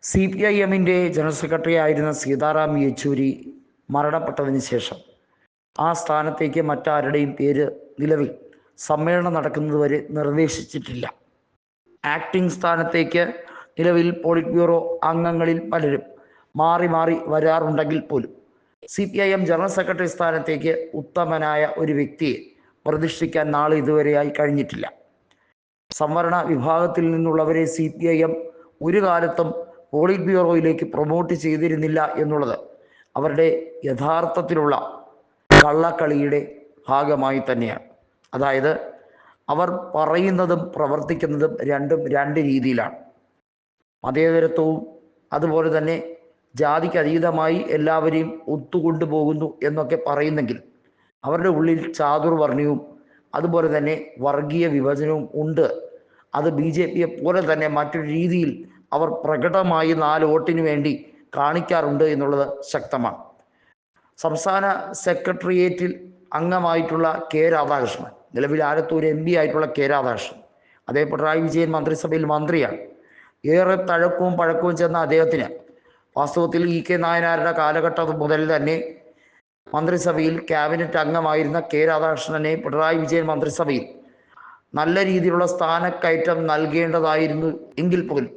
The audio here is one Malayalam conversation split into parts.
CPIM-ന്റെ ജനറൽ സെക്രട്ടറി ആയിരുന്ന സീതാറാം യെച്ചൂരി മരണപ്പെട്ടതിന് ശേഷം ആ സ്ഥാനത്തേക്ക് മറ്റാരുടെയും പേര് നിലവിൽ സമ്മേളനം നടക്കുന്നതുവരെ നിർദ്ദേശിച്ചിട്ടില്ല. ആക്ടിംഗ് സ്ഥാനത്തേക്ക് നിലവിൽ പോളിറ്റ് ബ്യൂറോ അംഗങ്ങളിൽ പലരും മാറി മാറി വരാറുണ്ടെങ്കിൽ പോലും CPIM ജനറൽ സെക്രട്ടറി സ്ഥാനത്തേക്ക് ഉത്തമനായ ഒരു വ്യക്തിയെ പ്രതിഷ്ഠിക്കാൻ നാളെ ഇതുവരെയായി കഴിഞ്ഞിട്ടില്ല. സംവരണ വിഭാഗത്തിൽ നിന്നുള്ളവരെ CPIM ഒരു കാലത്തും പോളിറ്റ് ബ്യൂറോയിലേക്ക് പ്രൊമോട്ട് ചെയ്തിരുന്നില്ല എന്നുള്ളത് അവരുടെ യഥാർത്ഥത്തിലുള്ള കള്ളക്കളിയുടെ ഭാഗമായി തന്നെയാണ്. അതായത് അവർ പറയുന്നതും പ്രവർത്തിക്കുന്നതും രണ്ടും രണ്ട് രീതിയിലാണ്. മതേതരത്വവും അതുപോലെ തന്നെ ജാതിക്ക് അതീതമായി എല്ലാവരെയും ഒത്തുകൊണ്ടുപോകുന്നു എന്നൊക്കെ പറയുന്നെങ്കിൽ അവരുടെ ഉള്ളിൽ ചാതുർവർണ്ണയവും അതുപോലെ തന്നെ വർഗീയ വിഭജനവും ഉണ്ട്. അത് BJPയെ പോലെ തന്നെ മറ്റൊരു രീതിയിൽ അവർ പ്രകടമായി 4 വോട്ടിന് വേണ്ടി കാണിക്കാറുണ്ട് എന്നുള്ളത് ശക്തമാണ്. സംസ്ഥാന സെക്രട്ടേറിയറ്റിൽ അംഗമായിട്ടുള്ള K. രാധാകൃഷ്ണൻ, നിലവിൽ ആലത്തൂർ MP ആയിട്ടുള്ള K. രാധാകൃഷ്ണൻ, അതേ പിണറായി വിജയൻ മന്ത്രിസഭയിൽ മന്ത്രിയാണ്. ഏറെ തഴക്കവും പഴക്കവും ചെന്ന അദ്ദേഹത്തിന് വാസ്തവത്തിൽ EK നായനാരുടെ കാലഘട്ടം മുതൽ തന്നെ മന്ത്രിസഭയിൽ ക്യാബിനറ്റ് അംഗമായിരുന്ന K. രാധാകൃഷ്ണനെ പിണറായി വിജയൻ മന്ത്രിസഭയിൽ നല്ല രീതിയിലുള്ള സ്ഥാനക്കയറ്റം നൽകേണ്ടതായിരുന്നു. എങ്കിൽ പോലും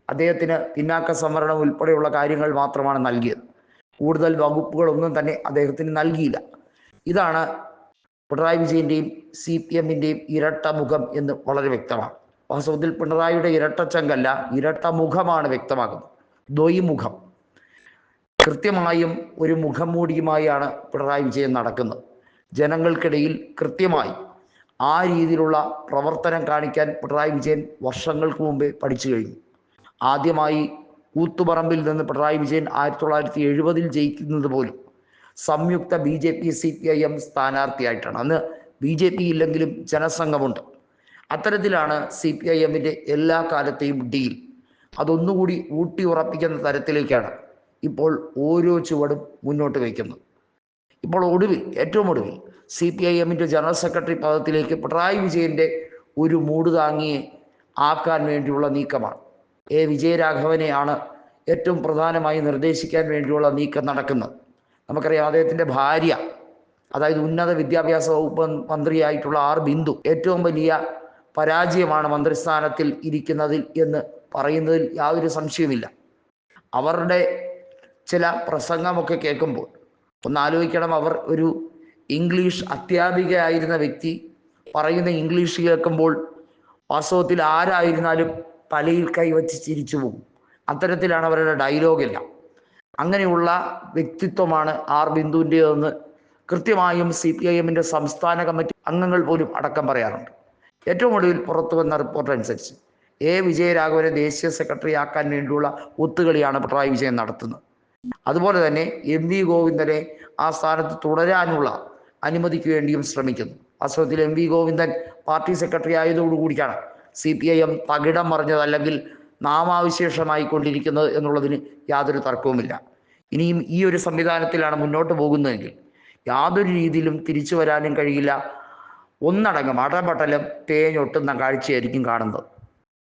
അദ്ദേഹത്തിന് പിന്നാക്ക സംവരണം ഉൾപ്പെടെയുള്ള കാര്യങ്ങൾ മാത്രമാണ് നൽകിയത്. കൂടുതൽ വകുപ്പുകളൊന്നും തന്നെ അദ്ദേഹത്തിന് നൽകിയില്ല. ഇതാണ് പിണറായി വിജയൻ്റെയും CPM-ൻ്റെയും ഇരട്ട മുഖം എന്ന് വളരെ വ്യക്തമാണ്. വാസ്തവത്തിൽ പിണറായിയുടെ ഇരട്ടച്ചങ്കല്ല, ഇരട്ട മുഖമാണ് വ്യക്തമാക്കുന്നത്. ദ്വൈമുഖം. കൃത്യമായും ഒരു മുഖം മൂടിയുമായാണ് പിണറായി വിജയൻ നടക്കുന്നത്. ജനങ്ങൾക്കിടയിൽ കൃത്യമായി ആ രീതിയിലുള്ള പ്രവർത്തനം കാണിക്കാൻ പിണറായി വിജയൻ വർഷങ്ങൾക്ക് മുമ്പേ പഠിച്ചു കഴിഞ്ഞു. ആദ്യമായി കൂത്തുപറമ്പിൽ നിന്ന് പിണറായി വിജയൻ 1970-ൽ ജയിക്കുന്നത് പോലും സംയുക്ത BJP CPIM സ്ഥാനാർത്ഥിയായിട്ടാണ്. അന്ന് BJP ഇല്ലെങ്കിലും ജനസംഘമുണ്ട്. അത്തരത്തിലാണ് CPIM-ൻ്റെ എല്ലാ കാലത്തെയും ഡീൽ. അതൊന്നുകൂടി ഊട്ടി ഉറപ്പിക്കുന്ന തരത്തിലേക്കാണ് ഇപ്പോൾ ഓരോ ചുവടും മുന്നോട്ട് വയ്ക്കുന്നത്. ഇപ്പോൾ ഏറ്റവും ഒടുവിൽ CPIM-ൻ്റെ ജനറൽ സെക്രട്ടറി പദത്തിലേക്ക് പിണറായി വിജയൻ്റെ ഒരു മൂടുതാങ്ങിയെ ആക്കാൻ വേണ്ടിയുള്ള നീക്കമാണ്. വിജയരാഘവനെയാണ് ഏറ്റവും പ്രധാനമായി നിർദ്ദേശിക്കാൻ വേണ്ടിയുള്ള നീക്കം നടക്കുന്നത്. നമുക്കറിയാം, അദ്ദേഹത്തിൻ്റെ ഭാര്യ, അതായത് ഉന്നത വിദ്യാഭ്യാസ വകുപ്പ് മന്ത്രിയായിട്ടുള്ള ബിന്ദു ഏറ്റവും വലിയ പരാജയമാണ് മന്ത്രിസ്ഥാനത്തിൽ ഇരിക്കുന്നതിൽ എന്ന് പറയുന്നതിൽ യാതൊരു സംശയവുമില്ല. അവരുടെ ചില പ്രസംഗമൊക്കെ കേൾക്കുമ്പോൾ ഒന്നാലോചിക്കണം, അവർ ഒരു ഇംഗ്ലീഷ് അധ്യാപികയായിരുന്ന വ്യക്തി പറയുന്ന ഇംഗ്ലീഷ് കേൾക്കുമ്പോൾ വാസ്തവത്തിൽ ആരായിരുന്നാലും തലയിൽ കൈവച്ച് ചിരിച്ചു പോകും. അത്തരത്തിലാണ് അവരുടെ ഡയലോഗെല്ലാം. അങ്ങനെയുള്ള വ്യക്തിത്വമാണ് ബിന്ദുവിൻ്റെതെന്ന് കൃത്യമായും CPIM-ൻ്റെ സംസ്ഥാന കമ്മിറ്റി അംഗങ്ങൾ പോലും അടക്കം പറയാറുണ്ട്. ഏറ്റവും ഒടുവിൽ പുറത്തു വന്ന റിപ്പോർട്ട് അനുസരിച്ച് വിജയരാഘവനെ ദേശീയ സെക്രട്ടറി ആക്കാൻ വേണ്ടിയുള്ള ഒത്തുകളിയാണ് പിണറായി വിജയൻ നടത്തുന്നത്. അതുപോലെ തന്നെ MV ഗോവിന്ദനെ ആ സ്ഥാനത്ത് തുടരാനുള്ള അനുമതിക്ക് വേണ്ടിയും ശ്രമിക്കുന്നു. വാസ്തവത്തിൽ MV ഗോവിന്ദൻ പാർട്ടി സെക്രട്ടറി ആയതോടുകൂടിയാണ് CPIM തകിടം മറിഞ്ഞത്, അല്ലെങ്കിൽ നാമാവിശേഷമായി കൊണ്ടിരിക്കുന്നത് എന്നുള്ളതിന് യാതൊരു തർക്കവുമില്ല. ഇനിയും ഈ ഒരു സംവിധാനത്തിലാണ് മുന്നോട്ട് പോകുന്നതെങ്കിൽ യാതൊരു രീതിയിലും തിരിച്ചു വരാനും കഴിയില്ല. ഒന്നടങ്കം അടപടലം തേഞ്ഞൊട്ടുന്ന കാഴ്ചയായിരിക്കും കാണുന്നത്.